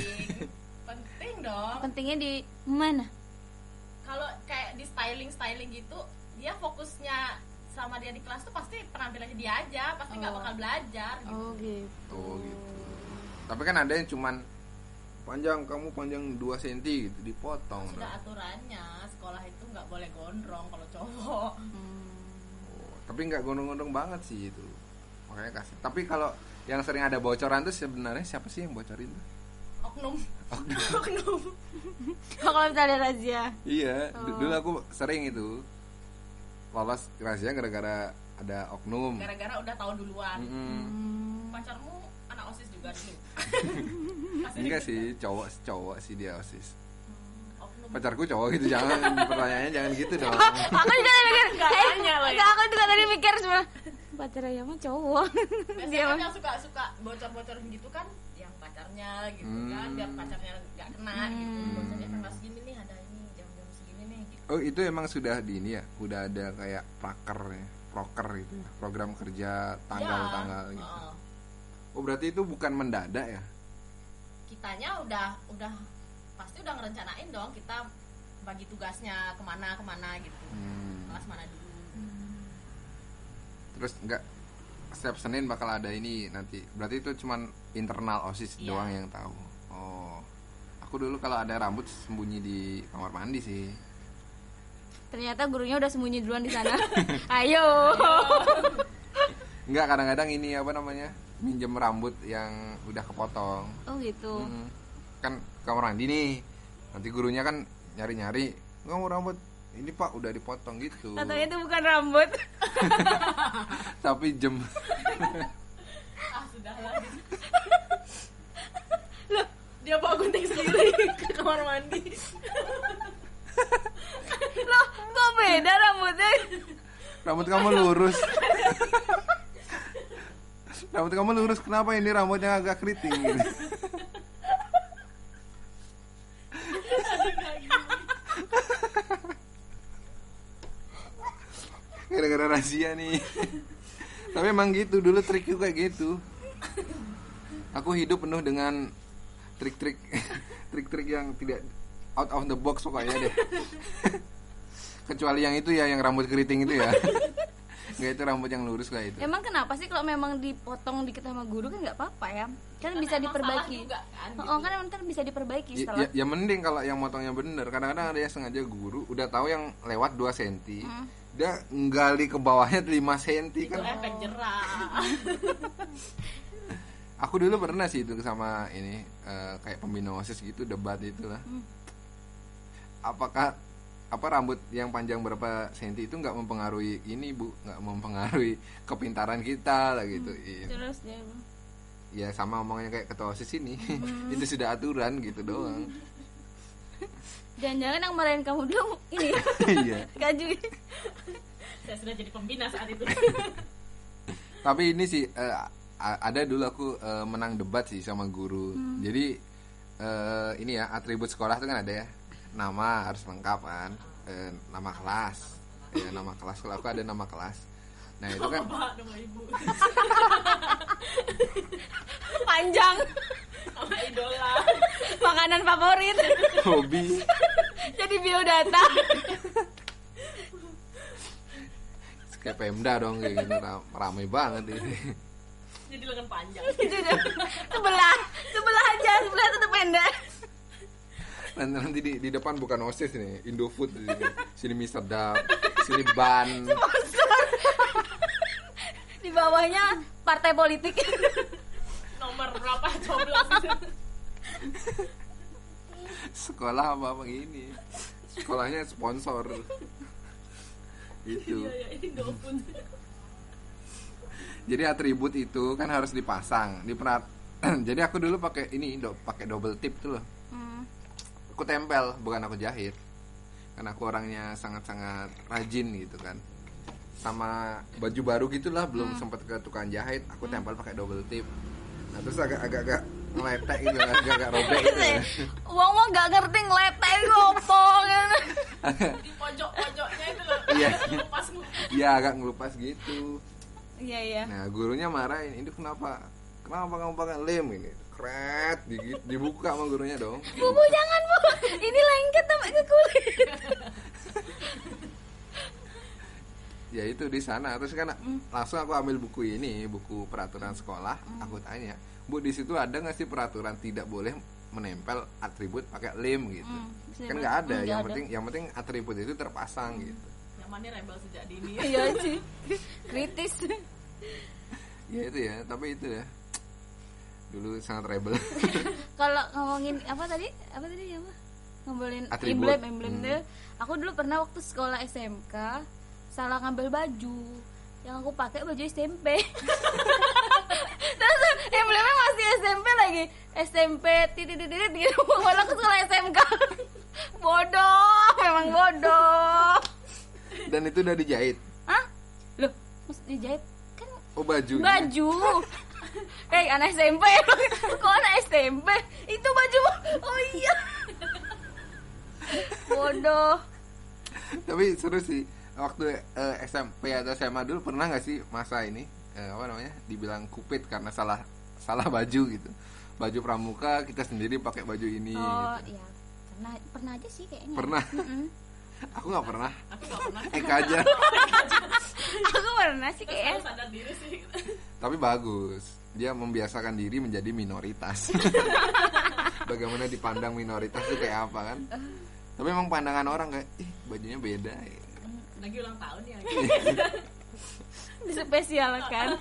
Penting dong. Pentingnya di mana? Kalau kayak di styling gitu, dia fokusnya sama dia di kelas tuh pasti penampilannya dia aja, pasti nggak bakal belajar gitu. Oh gitu. Oh gitu. Tapi kan ada yang cuman kamu panjang 2 cm gitu, dipotong. Sudah aturannya, sekolah itu nggak boleh gondrong kalau cowok. Tapi nggak gondrong-gondrong banget sih itu. Makanya kasih. Tapi kalau yang sering ada bocoran tuh sebenarnya siapa sih yang bocorin tuh? Oknum. Kalau misalnya razia. Iya, dulu aku sering itu lolos razia gara-gara ada oknum. Gara-gara udah tahu duluan. Pacarmu anak OSIS juga dulu. Enggak sih, cowok sih dia OSIS. Oknum. Pacarku cowok gitu, jangan pertanyaannya jangan gitu dong. Aku juga tadi mikir, Tanya lah ya. aku juga tadi mikir cuma pacar ayah mah cowok. Biasanya kan yang suka bocor-bocorin gitu kan, yang pacarnya gitu kan, biar pacarnya nggak kena gitu. Bocornya tanggal segini nih ada ini, jam-jam segini nih gitu. Oh, itu emang sudah di ini ya, udah ada kayak proker gitu ya, program kerja tanggal-tanggal Ya, gitu. Oh, berarti itu bukan mendadak ya? Kitanya udah pasti udah ngerencanain dong, kita bagi tugasnya kemana gitu, kelas mana dulu. Terus enggak, setiap Senin bakal ada ini nanti. Berarti itu cuman internal OSIS Iya. doang yang tahu. Oh, aku dulu kalau ada rambut sembunyi di kamar mandi sih. Ternyata gurunya udah sembunyi duluan di sana. Ayo. Enggak, kadang-kadang ini apa namanya, minjem rambut yang udah kepotong. Oh gitu. Kan kamar mandi nih, nanti gurunya kan nyari-nyari, kamu rambut ini Pak udah dipotong gitu. Katanya itu bukan rambut. Tapi jem. Sudahlah. Loh, dia bawa gunting sendiri ke kamar mandi. Loh, kok beda rambutnya. Rambut kamu lurus. Rambut kamu lurus, kenapa ini rambutnya agak keriting gitu? Gara-gara rahasia nih. Tapi emang gitu, dulu trikku kayak gitu. Aku hidup penuh dengan trik-trik yang tidak out of the box pokoknya deh. Kecuali yang itu ya, yang rambut keriting itu ya. Nggak, itu rambut yang lurus kayak itu. Emang kenapa sih kalau memang dipotong dikit sama guru kan nggak apa-apa ya? Kan bisa diperbaiki. Kan emang ntar bisa diperbaiki setelah. Ya mending kalau yang motongnya bener. Kadang-kadang ada yang sengaja guru udah tahu yang lewat 2 cm. Dia nggali ke bawahnya 5 cm itu kan. efek jerah. Aku dulu pernah sih itu sama ini kayak pembina OSIS gitu, debat itulah. Apakah rambut yang panjang berapa senti itu nggak mempengaruhi ini Bu, nggak mempengaruhi kepintaran kita lah gitu. Terus dia Ya sama omongnya kayak ketua OSIS ini. Itu sudah aturan gitu doang. jangan-jangan yang marahin kamu dulu ini. Iya. Kajui. Saya sudah jadi pembina saat itu. Tapi ini sih ada dulu aku menang debat sih sama guru. Jadi ini ya, atribut sekolah itu kan ada ya. Nama harus lengkap kan. Nama kelas. Ya, nama kelas. Kalau aku ada nama kelas. Nah, itu kan Bapak, nama ibu. Panjang. Nama idola. Makanan favorit. hobi. Jadi biodata. Kayak Pemda dong kayak gitu. Ramai banget ini. Jadi lengan panjang. sebelah aja, sebelah tetap pendek. Nanti di depan bukan OSIS nih, Indofood di sini. Sini mie sedap, sini ban. Di bawahnya partai politik. Nomor berapa? Coblos. Sekolah apa gini. Sekolahnya sponsor. Itu. Iya, Indofood. Jadi atribut itu kan harus dipasang, Jadi aku dulu pakai ini, pakai double tip tuh loh. Aku tempel, bukan aku jahit. Karena aku orangnya sangat-sangat rajin gitu kan. Sama baju baru gitulah, belum sempat ke tukang jahit, aku tempel pakai double tip. Nah, terus agak ngeletek gitu, agak robek gitu ya. Wong gak ngerti ngeletek opo kan. Di pojok-pojoknya itu loh. Iya. Ngelupas. Iya, agak ngelupas gitu. Iya. Nah, gurunya marahin, "Ini kenapa kamu pakai lem ini?" Kret, dibuka sama gurunya dong. Bu, jangan Bu. Ini lengket sampai ke kulit. Ya itu di sana. Terus kan langsung aku ambil buku ini, buku peraturan sekolah. Aku tanya, "Bu, di situ ada nggak sih peraturan tidak boleh menempel atribut pakai lem gitu?" Kan nggak ada. Yang penting atribut itu terpasang gitu. Yang mana rebel sejak dini. Iya sih. Kritis. Ya itu ya, tapi itu ya. Dulu sangat rebel. Kalau ngomongin apa tadi ya apa? Ngobrolin Atribut. emblem tuh. Aku dulu pernah waktu sekolah SMK salah ngambil baju. Yang aku pakai baju SMP. Terus emblemnya masih SMP lagi. SMP titit gitu. Malah ke sekolah SMK. Bodoh, memang bodoh. Dan itu udah dijahit. Hah? Loh, mesti dijahit kan Oh, baju. Anak SMP. Kok anak SMP? Itu baju. Oh iya. Bodoh. Tapi seru sih. Waktu SMP atau SMA dulu pernah nggak sih masa ini dibilang kupit karena salah baju gitu. Baju pramuka kita sendiri pakai baju ini. Oh gitu. iya. Pernah aja sih kayaknya. Pernah. Aku nggak pernah. Aku nggak pernah. Eka aja. Aku pernah sih Terus kayaknya. harus sadar diri sih. Tapi bagus. Dia membiasakan diri menjadi minoritas. Bagaimana dipandang minoritas itu kayak apa kan? Tapi emang pandangan orang kayak, bajunya beda. Lagi ulang tahun ya. Dispesialkan.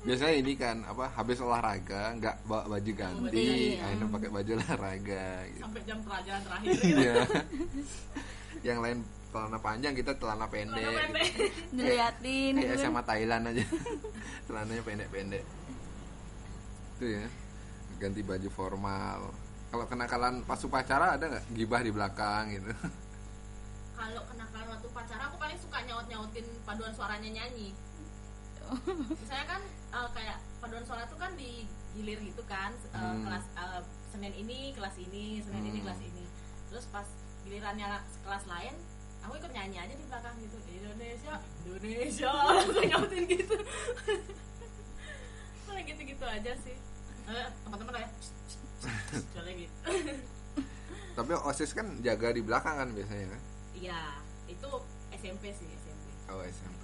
Biasanya ini kan habis olahraga nggak bawa baju ganti, Iya. akhirnya pakai baju olahraga. Gitu. Sampai jam pelajaran terakhir. Iya. Yang lain celana panjang, kita celana pendek. Gitu. Diliatin. Kayak SMA Thailand aja. Celananya pendek-pendek. Itu ya. Ganti baju formal. Kalau kenakalan pas upacara ada nggak gibah di belakang gitu? Kalau kenakalan waktu pacaran aku paling suka nyaut-nyautin paduan suaranya nyanyi. Misalnya kan kayak paduan suara tuh kan digilir gitu kan, kelas Senin ini kelas ini, Senin ini kelas ini. Terus pas gilirannya kelas lain, aku ikut nyanyi aja di belakang gitu. Indonesia, Indonesia, aku nyautin gitu. Paling gitu-gitu aja sih. Teman-teman ya. Soalnya gitu. Tapi OSIS kan jaga di belakang kan biasanya kan? Iya, itu SMP sih, SMP. Oh, SMP.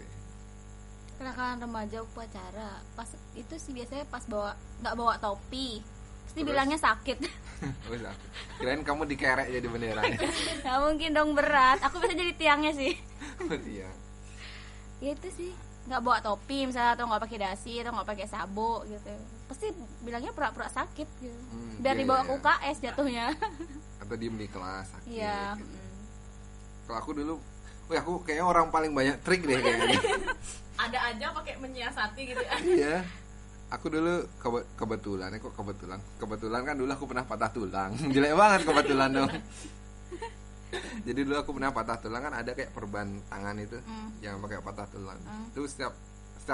Kenakalan remaja upacara pas itu sih biasanya pas nggak bawa topi pasti Terus? bilangnya sakit. Oh, sakit. Kirain kamu dikerek jadi benderanya. Nggak mungkin dong, berat. Aku bisa jadi tiangnya sih. Oh, iya. Ya itu sih, nggak bawa topi misalnya, atau nggak pakai dasi, atau nggak pakai sabuk gitu, pasti bilangnya pura-pura sakit gitu, biar iya, dibawa iya. ke UKS jatuhnya. Atau diem di kelas sakit. Iya. Gitu. Kalau aku dulu, aku kayaknya orang paling banyak trik deh kayaknya. Ada aja pakai menyiasati gitu ya. Iya. Aku dulu kebetulan kan dulu aku pernah patah tulang. Jelek banget kebetulan dong. Jadi dulu aku pernah patah tulang, kan ada kayak perban tangan itu yang pakai patah tulang. Itu setiap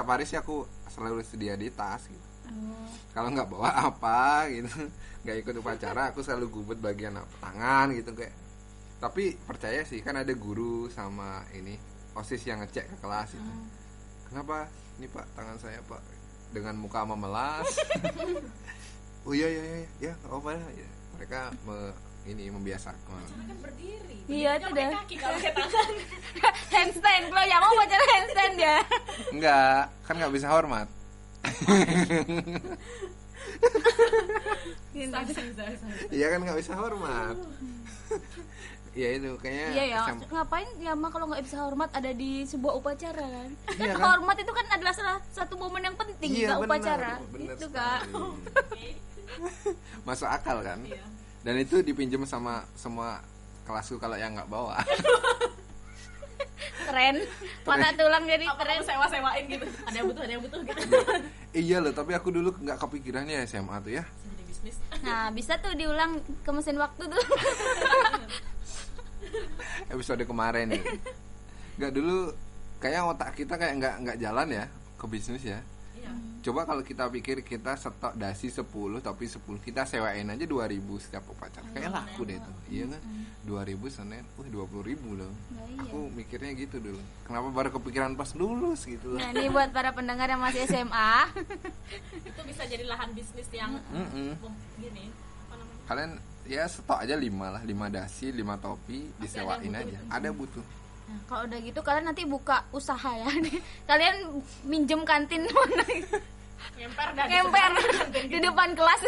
hari sih aku selalu sedia di tas gitu. Kalau nggak bawa apa gitu, nggak ikut upacara, aku selalu gubet bagian tangan gitu kayak. Tapi percaya sih, kan ada guru sama ini OSIS yang ngecek ke kelas itu. Kenapa? Ini Pak, tangan saya Pak, dengan muka memelas. Oh iya nggak apa-apa ya. Mereka membiasakan. Cara kan berdiri. Iya, itu pakai dah. kaki kalau pakai tangan. Handstand, kalau ya mau baca handstand ya. Enggak, kan nggak bisa hormat. Bisa. Iya kan nggak bisa hormat. Iya itu kayaknya. Iya ya, ngapain ya mah kalau nggak bisa hormat ada di sebuah upacara kan? Iya Kan kan? hormat itu kan adalah salah satu momen yang penting di Iya, upacara. benar Itu sekali. Kak. Masuk akal kan? Iya. Dan itu dipinjam sama semua kelasku kalau yang nggak bawa. Keren. Mata tulang jadi Apa keren. kamu sewa-sewain gitu? Ada yang butuh gitu. Iya loh, tapi aku dulu nggak kepikirannya SMA tuh ya. Jadi bisnis. Nah, bisa tuh diulang ke mesin waktu tuh. Episode kemarin nih. Nggak dulu kayak otak kita kayak nggak jalan ya ke bisnis ya. Iya. Coba kalau kita pikir kita stok dasi 10, tapi 10 kita sewain aja 2.000 setiap upacara. Kayak laku deh itu. Iya kan? 2.000 Senin, 20.000 loh. Nah, iya. Aku mikirnya gitu dulu. Kenapa baru kepikiran pas lulus gitu loh. Nah, ini buat para pendengar yang masih SMA. Itu bisa jadi lahan bisnis yang gini. Apa namanya? Kalian ya stok aja 5 lah, 5 dasi, 5 topi, disewain ada yang aja. Ada butuh. Nah, kalau udah gitu kalian nanti buka usaha ya. Kalian minjem kantin mana? Ngemper dan Ngemper di depan kelas.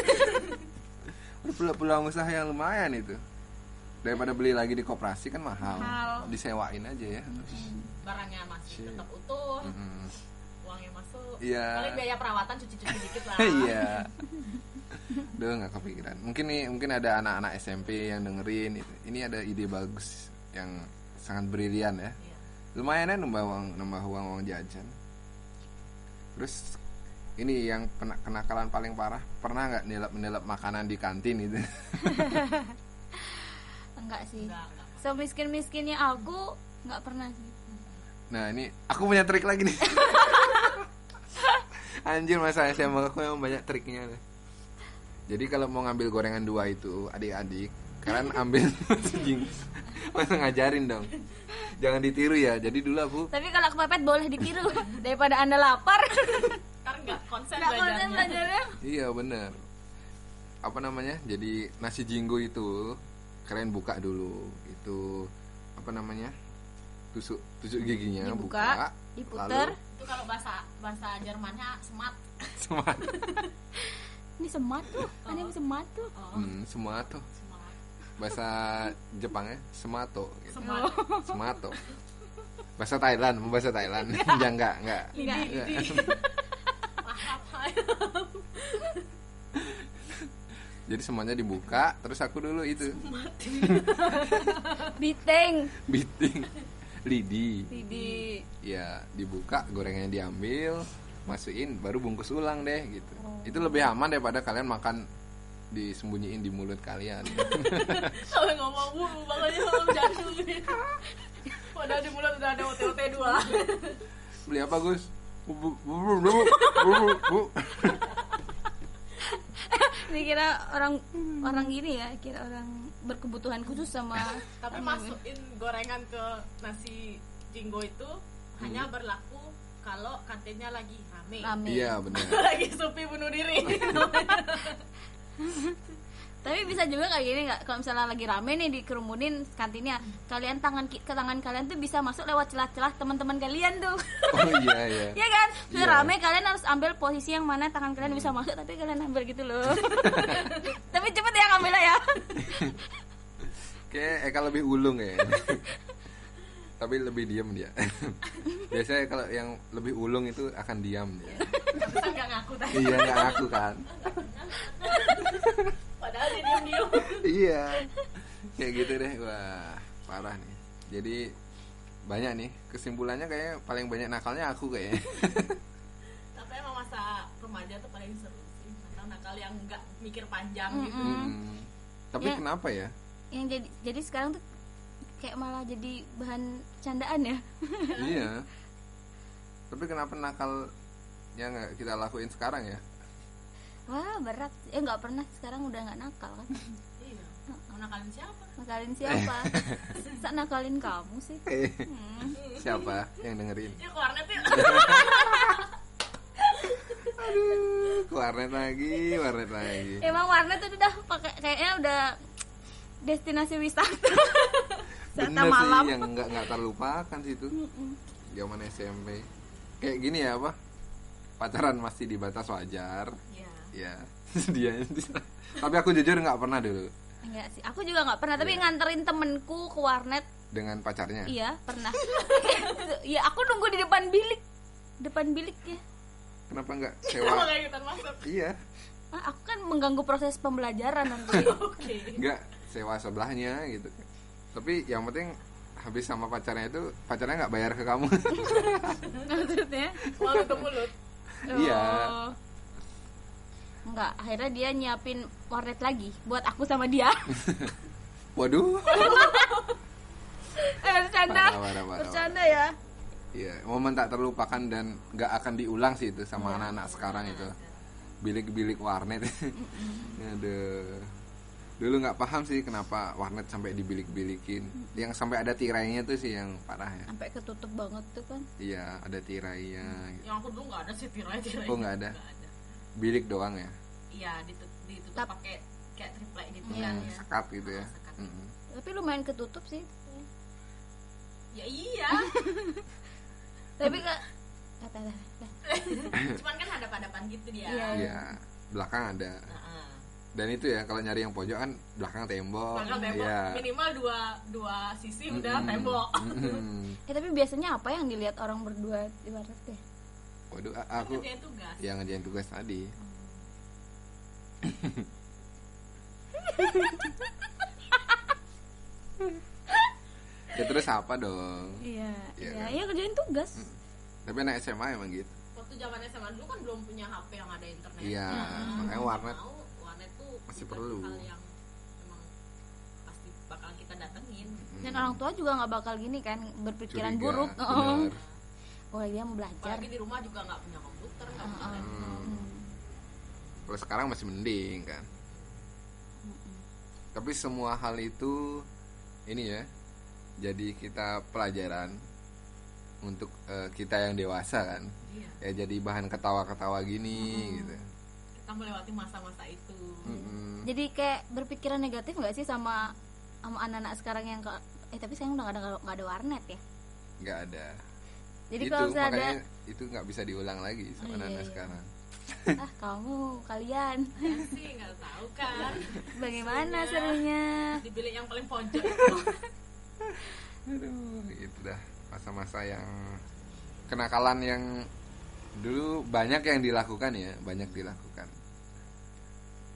Peluang usaha yang lumayan itu. Daripada beli lagi di koperasi kan mahal. Mahal. Disewain aja ya. barangnya masih tetap utuh, uangnya masuk. Iya. Paling biaya perawatan cuci-cuci dikit lah. Iya. Duh, nggak kepikiran. Mungkin ada anak-anak SMP yang dengerin itu. Ini ada ide bagus yang sangat brilian ya. Iya. Lumayan ya nambah uang jajan. Terus ini yang kenakalan paling parah, pernah nggak nilap makanan di kantin itu? Enggak sih. Enggak. Semiskin-miskinnya aku nggak pernah sih. Nah ini aku punya trik lagi nih. Anjir, masa SMA aku yang banyak triknya nih. Jadi kalau mau ngambil gorengan 2 itu adik-adik, kalian ambil masa ngajarin dong. Jangan ditiru ya. Jadi dulu aku Tapi kalau kepepet boleh ditiru daripada Anda lapar. Ntar nggak konsen Nggak konsen belajarnya. belajarnya. iya bener. Apa namanya? Jadi nasi jinggo itu kalian buka dulu. Itu apa namanya? Tusuk giginya, Dibuka, diputer. Itu kalau bahasa Jermannya semat. Semat. Ini semat tuh. Ini semat tuh. Oh, Semua tuh. semat. Bahasa Jepangnya semato gitu. Semat. Semato. Bahasa Thailand. Ya enggak. Enggak. Jadi semuanya dibuka, terus aku dulu itu Biting. beating lidi. Lidi. Ya, dibuka, gorengannya diambil, masukin, baru bungkus ulang deh gitu. Itu lebih aman daripada kalian makan disembunyiin di mulut kalian. Kalau ngomong banget sama jatuh. udah ada OT-OT 2. Beli apa Gus? Bu. Dikira orang gini ya, kira orang berkebutuhan khusus sama Tapi masukin gorengan ke nasi jinggo itu hanya berlaku kalau kantinnya lagi rame. Iya benar. Lagi sepi bunuh diri. Tapi bisa juga kayak gini nggak, kalau misalnya lagi rame nih dikerumunin kantinnya, kalian ke tangan kalian tuh bisa masuk lewat celah-celah teman-teman kalian tuh. Oh iya iya. Iya kan? Udah Iya. rame, kalian harus ambil posisi yang mana tangan kalian bisa masuk, tapi kalian ambil gitu loh. Tapi cepet ya ngambilnya ya. Kayak Eka lebih ulung ya. Tapi lebih diam dia. Biasanya kalau yang lebih ulung itu akan diam dia. Bisa nggak ngaku tadi. Iya nggak ngaku kan. Padahal dia diem-diem. Iya. Kayak gitu deh. Wah parah nih. Jadi banyak nih kesimpulannya kayak paling banyak nakalnya aku kayaknya. Tapi emang masa remaja tuh paling seru sih. Nakal yang nggak mikir panjang gitu. Tapi Ya. kenapa ya? Yang jadi sekarang tuh kayak malah jadi bahan candaan ya. Iya. Tapi kenapa nakal yang nggak kita lakuin sekarang ya? Wah berat. Nggak pernah, sekarang udah nggak nakal kan. Iya. Mau nakalin siapa? Nakalin siapa? Sak nakalin kamu sih. Siapa yang dengerin? Ya ke warnet yuk. Aduh, warnet lagi. Emang warnet tuh udah pakai, kayaknya udah destinasi wisata. Wisata Bener malam. sih yang nggak terlupakan sih itu. Zaman SMP. Kayak gini ya apa? Pacaran masih di batas wajar. Iya. Ya. Dia. Tapi aku jujur nggak pernah dulu Enggak sih, aku juga nggak pernah. Tapi Iya. nganterin temenku ke warnet, dengan pacarnya. iya pernah. Ya aku nunggu di depan bilik ya. Kenapa nggak Sama sewa? kayak kita masuk. Iya. Aku kan mengganggu proses pembelajaran nanti. Oke. Nggak sewa sebelahnya gitu. Tapi yang penting habis sama pacarnya itu pacarnya nggak bayar ke kamu. Maksudnya? Mulut ke mulut. Iya. Oh. Enggak, akhirnya dia nyiapin warnet lagi buat aku sama dia. Waduh. Bercanda. Parah. Bercanda ya. Iya, momen tak terlupakan dan nggak akan diulang sih itu sama anak-anak sekarang itu. Bilik-bilik warnet. Aduh. Dulu nggak paham sih kenapa warnet sampai dibilik-bilikin. Yang sampai ada tirainya tuh sih yang parah ya. Sampai ketutup banget tuh kan. Iya, ada tirainya. Yang aku dulu nggak ada sih tirai-tirai. Oh, nggak ada. Nggak ada. Bilik doang ya. Iya, ditutup Tap- pakai kayak triplek gitu Iya. kan ya. Sekat gitu ya. Sekat. Mm-mm. Tapi lumayan ketutup sih. Ya iya. Tapi kak Cuman kan hadap-hadapan gitu dia. Iya. Iya, belakang ada. Nah, Dan itu ya kalau nyari yang pojok kan belakang tembok. Belakang tembok Iya. minimal dua sisi udah tembok. tapi biasanya apa yang dilihat orang berdua di warnet ya? Waduh, aku Kerjain tugas. yang ngerjain tugas tadi. Ya terus apa dong? Iya, Iya iya, kan? iya kerjain tugas. Tapi anak SMA emang gitu. Waktu zaman SMA dulu kan belum punya HP yang ada internet. Iya, Nah, makanya mau warnet mau, warnet tuh masih bukan perlu. hal yang memang pasti bakal kita datengin. Dan orang tua juga nggak bakal gini kan, berpikiran Curiga, buruk. bener. Oh dia mau belajar. Apalagi di rumah juga nggak punya komputer, nggak punya laptop. Kalau sekarang masih mending kan. Tapi semua hal itu ini ya, jadi kita pelajaran untuk kita yang dewasa kan. Iya. Ya jadi bahan ketawa-ketawa gini gitu. Kita melewati masa-masa itu. Mm-mm. Jadi kayak berpikiran negatif nggak sih sama anak-anak sekarang yang tapi sayang udah nggak ada warnet ya. Nggak ada. Jadi Itu kalau misalnya ada makanya itu nggak bisa diulang lagi sama Oh, iya, anak-anak iya. sekarang. kalian Ya sih nggak tahu kan. bagaimana Serunya. serunya? Di bilik yang paling pojok itu. Aduh, itu dah masa-masa yang kenakalan yang dulu banyak yang dilakukan ya, banyak dilakukan.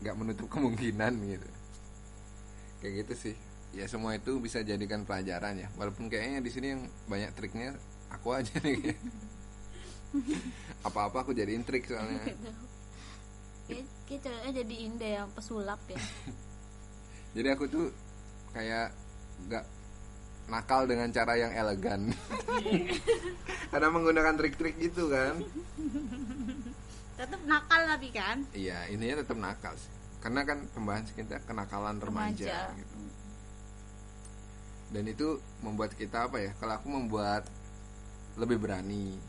Nggak menutup kemungkinan gitu. Kayak gitu sih. Ya semua itu bisa jadikan pelajaran ya. Walaupun kayaknya di sini yang banyak triknya aku aja nih. Apa-apa aku jadiin trik soalnya. Kayak ceweknya jadi inde yang pesulap ya. Jadi aku tuh kayak nggak nakal dengan cara yang elegan. Karena menggunakan trik-trik gitu kan. Tetap nakal tapi kan. Iya, ininya tetap nakal sih. Karena kan pembahasan kita kenakalan remaja. Gitu. Dan itu membuat kita apa ya? Kalau aku membuat lebih berani,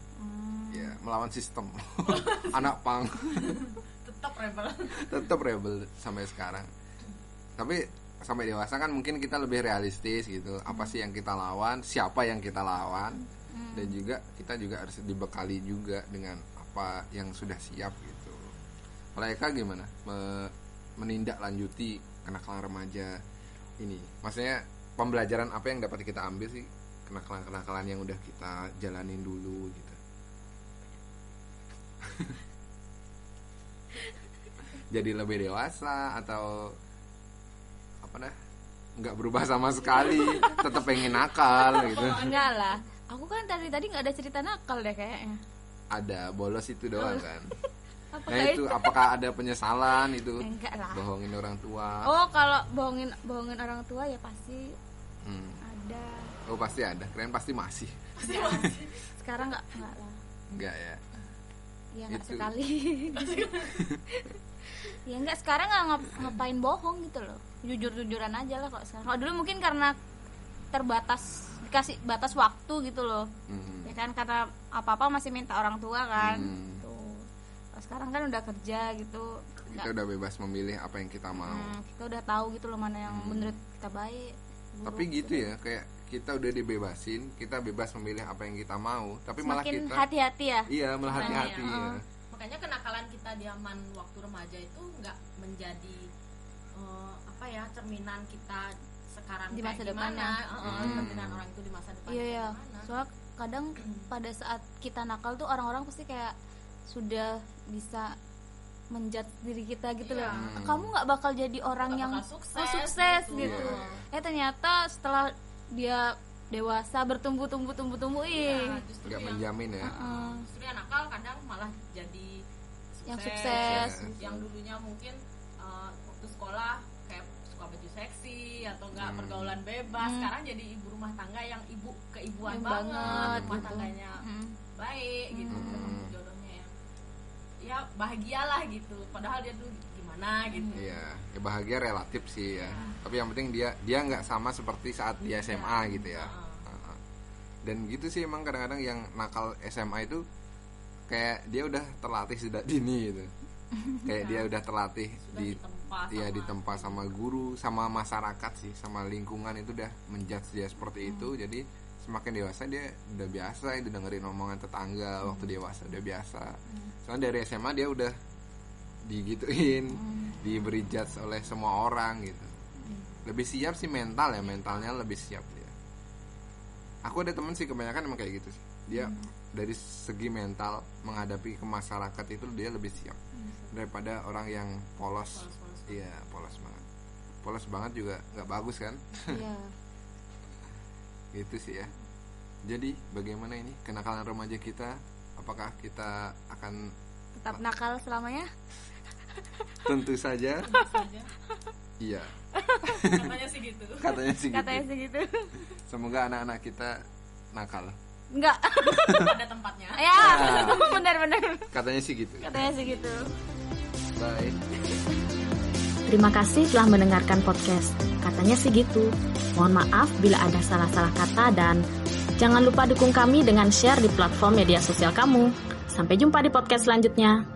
ya melawan sistem. Anak pang. Tetap rebel sampai sekarang. Tapi sampai dewasa kan mungkin kita lebih realistis gitu. Apa sih yang kita lawan? Siapa yang kita lawan? Dan juga kita juga harus dibekali juga dengan apa yang sudah siap gitu. Kalau Eka gimana? Menindaklanjuti kenakalan remaja ini, maksudnya pembelajaran apa yang dapat kita ambil sih kenakalan yang udah kita jalanin dulu gitu. Jadi lebih dewasa atau apa dah, nggak berubah sama sekali, tetap pengen nakal gitu. Enggak lah, aku kan tadi nggak ada cerita nakal deh kayaknya. Ada, bolos itu doang kan. Apakah Nah itu apakah ada penyesalan itu? Enggak lah. Bohongin orang tua. Oh, kalau bohongin orang tua ya pasti ada. Oh pasti ada, keren pasti masih. Sekarang enggak lah. Enggak ya. Ya enggak Itu. sekali. Ya enggak, sekarang enggak ngapain bohong gitu loh. Jujur-jujuran aja lah kalau sekarang. Kalau dulu mungkin karena terbatas, dikasih batas waktu gitu loh. Ya kan, karena apa-apa masih minta orang tua kan. Sekarang kan udah kerja gitu, Kita udah bebas memilih apa yang kita mau. Kita udah tahu gitu loh mana yang menurut kita baik, buruk. Tapi gitu ya, kayak kita udah dibebasin, kita bebas memilih apa yang kita mau, tapi malah Semakin kita hati-hati ya. Iya, malah hati-hati ya. Makanya kenakalan kita di zaman waktu remaja itu nggak menjadi apa ya, cerminan kita sekarang Di kayak masa gimana. depannya. Cerminan orang itu di masa depan Iya kayak ya. gimana. Soalnya kadang pada saat kita nakal tuh orang-orang pasti kayak sudah bisa menjudge diri kita gitu loh. Kamu nggak bakal jadi orang Nggak yang bakal sukses gitu. gitu. Ternyata setelah dia dewasa bertumbuh, Justru Nggak menjamin ya. Justru yang nakal kadang malah jadi yang sukses. Yang dulunya mungkin waktu sekolah kayak suka baju seksi atau enggak pergaulan bebas, sekarang jadi ibu rumah tangga yang keibuan banget, rumah gitu. tangganya baik gitu, ketemu jodohnya yang ya bahagialah gitu, padahal dia tuh gimana gitu. Iya, ya bahagia relatif sih ya. Tapi yang penting dia nggak sama seperti saat di SMA gitu ya. Dan gitu sih emang kadang-kadang yang nakal SMA itu kayak dia udah terlatih sudah dini gitu. Kayak dia udah terlatih ditempa sama guru, sama masyarakat sih, sama lingkungan itu udah menjudge dia seperti itu. Jadi semakin dewasa dia udah biasa itu dengerin omongan tetangga. Waktu dewasa udah biasa. Soalnya dari SMA dia udah digituin, diberi judge oleh semua orang gitu. Lebih siap sih mentalnya lebih siap dia. Aku ada temen sih kebanyakan emang kayak gitu sih. Dia dari segi mental menghadapi ke masyarakat itu dia lebih siap daripada orang yang polos. Iya, polos banget. Polos banget juga nggak bagus kan? Iya. Gitu sih ya. Jadi bagaimana ini kenakalan remaja kita? Apakah kita akan Tetap nakal selamanya? Tentu saja. Iya. Katanya sih gitu. Katanya sih gitu. Semoga anak-anak kita nakal. Enggak. Pada tempatnya. Ya, benar. Katanya sih gitu. Katanya sih gitu. Bye. Terima kasih telah mendengarkan podcast. Katanya sih gitu. Mohon maaf bila ada salah-salah kata dan jangan lupa dukung kami dengan share di platform media sosial kamu. Sampai jumpa di podcast selanjutnya.